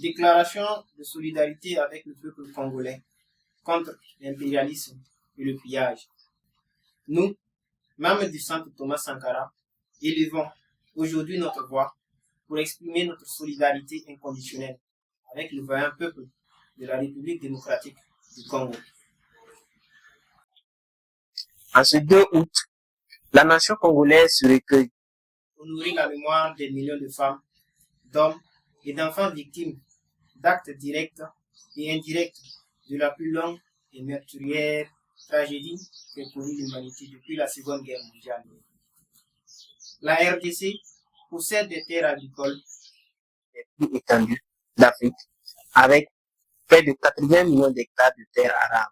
Déclaration de solidarité avec le peuple congolais contre l'impérialisme et le pillage. Nous, membres du Centre Thomas Sankara, élevons aujourd'hui notre voix pour exprimer notre solidarité inconditionnelle avec le vaillant peuple de la République démocratique du Congo. En ce 2 août, la nation congolaise se recueille. Honorer la mémoire des millions de femmes, d'hommes et d'enfants victimes d'actes directs et indirects de la plus longue et meurtrière tragédie que connue l'humanité depuis la Seconde Guerre mondiale. La RDC possède des terres agricoles les plus étendues d'Afrique, avec près de 80 millions d'hectares de terres arables.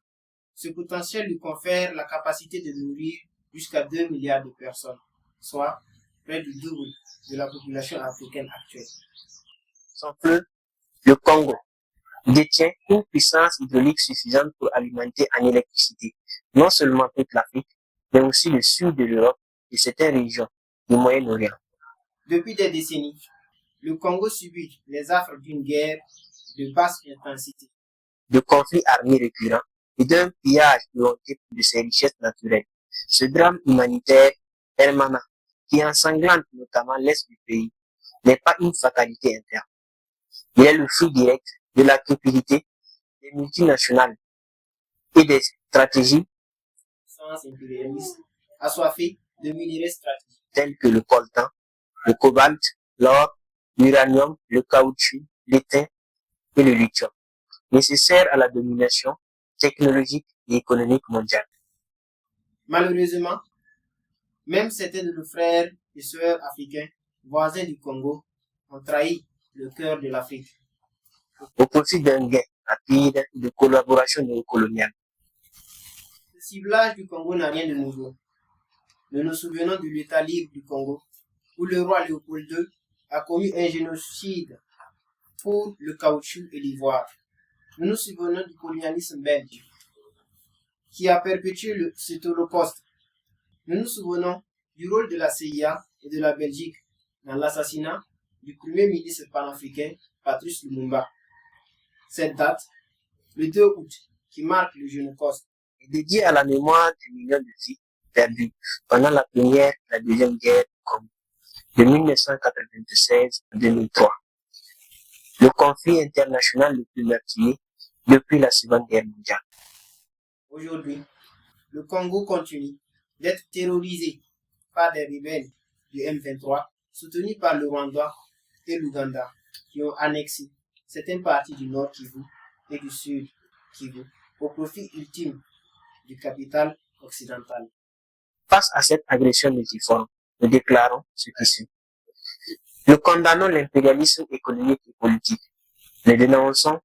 Ce potentiel lui confère la capacité de nourrir jusqu'à 2 milliards de personnes, soit près du double de la population africaine actuelle. Son fleuve, le Congo, détient une puissance hydraulique suffisante pour alimenter en électricité non seulement toute l'Afrique, mais aussi le sud de l'Europe et certaines régions du Moyen-Orient. Depuis des décennies, le Congo subit les affres d'une guerre de basse intensité, de conflits armés récurrents et d'un pillage volonté de ses richesses naturelles. Ce drame humanitaire permanent qui ensanglante notamment l'Est du pays n'est pas une fatalité interne. Il est le fruit direct de la cupidité des multinationales et des stratégies impérialistes assoiffées de minerais stratégiques tels que le coltan, le cobalt, l'or, l'uranium, le caoutchouc, l'étain et le lithium, nécessaires à la domination technologique et économique mondiale. Malheureusement, même certains de nos frères et sœurs africains, voisins du Congo, ont trahi le cœur de l'Afrique au profit d'un gain rapide de collaboration néocoloniale. Le ciblage du Congo n'a rien de nouveau. Nous nous souvenons de l'État libre du Congo, où le roi Léopold II a commis un génocide pour le caoutchouc et l'ivoire. Nous nous souvenons du colonialisme belge, qui a perpétué cet holocauste. Nous nous souvenons du rôle de la CIA et de la Belgique dans l'assassinat du premier ministre panafricain Patrice Lumumba. Cette date, le 2 août, qui marque le Holocauste, est dédiée à la mémoire des millions de vies perdues pendant la première et la deuxième guerre du Congo, de 1996 à 2003. Le conflit international le plus meurtrier depuis la Seconde Guerre mondiale. Aujourd'hui, le Congo continue d'être terrorisé par des rebelles du M23 soutenus par le Rwanda et l'Ouganda qui ont annexé certaines parties du Nord Kivu et du Sud Kivu au profit ultime du capital occidental. Face à cette agression multiforme, nous déclarons ce qui suit. Nous condamnons l'impérialisme économique et politique. Nous dénonçons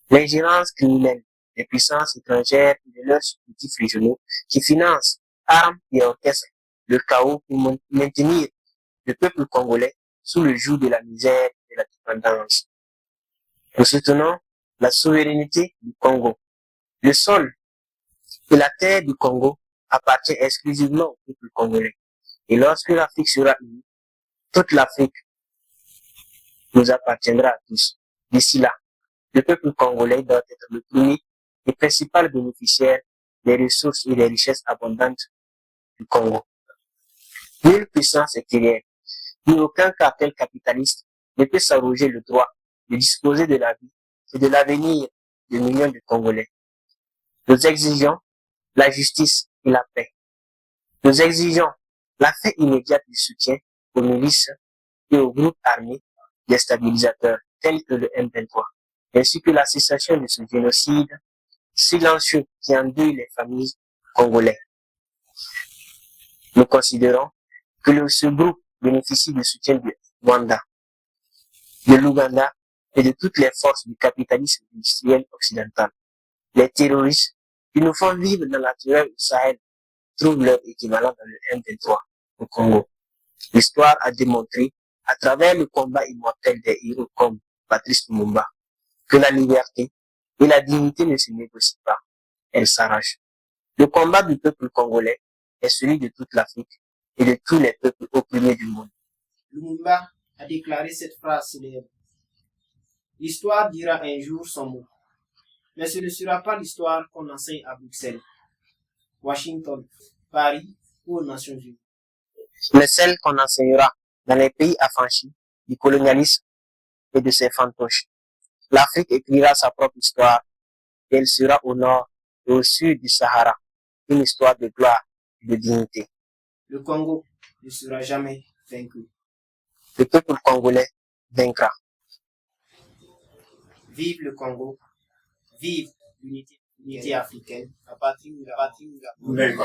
l'ingérence criminelle des puissances étrangères et de leurs substituts régionaux qui financent, arment et orchestrent le chaos pour maintenir le peuple congolais sous le joug de la misère et de la dépendance. Nous soutenons la souveraineté du Congo. Le sol et la terre du Congo appartient exclusivement au peuple congolais. Et lorsque l'Afrique sera unie, toute l'Afrique nous appartiendra à tous. D'ici là, le peuple congolais doit être le premier et principal bénéficiaire des ressources et des richesses abondantes du Congo. Nulle puissance extérieure, ni aucun cartel capitaliste ne peut s'arroger le droit de disposer de la vie et de l'avenir de millions de Congolais. Nous exigeons la justice et la paix. Nous exigeons la fin immédiate du soutien aux milices et aux groupes armés déstabilisateurs tels que le M23, ainsi que la cessation de ce génocide silencieux qui endeuille les familles congolaises. Nous considérons que ce groupe bénéficie du soutien du Rwanda, de l'Ouganda et de toutes les forces du capitalisme industriel occidental. Les terroristes qui nous font vivre dans la terreur au Sahel trouvent leur équivalent dans le M23 au Congo. L'histoire a démontré, à travers le combat immortel des héros comme Patrice Lumumba, que la liberté et la dignité ne se négocient pas, elles s'arrachent. Le combat du peuple congolais est celui de toute l'Afrique et de tous les peuples opprimés du monde. Lumumba a déclaré cette phrase célèbre. L'histoire dira un jour son mot. Mais ce ne sera pas l'histoire qu'on enseigne à Bruxelles, Washington, Paris ou aux Nations Unies. Mais celle qu'on enseignera dans les pays affranchis du colonialisme et de ses fantoches. L'Afrique écrira sa propre histoire et elle sera au nord et au sud du Sahara, une histoire de gloire et de dignité. Le Congo ne sera jamais vaincu. Le peuple congolais vaincra. Vive le Congo, vive l'unité africaine, la patrie ou la patrie ou la...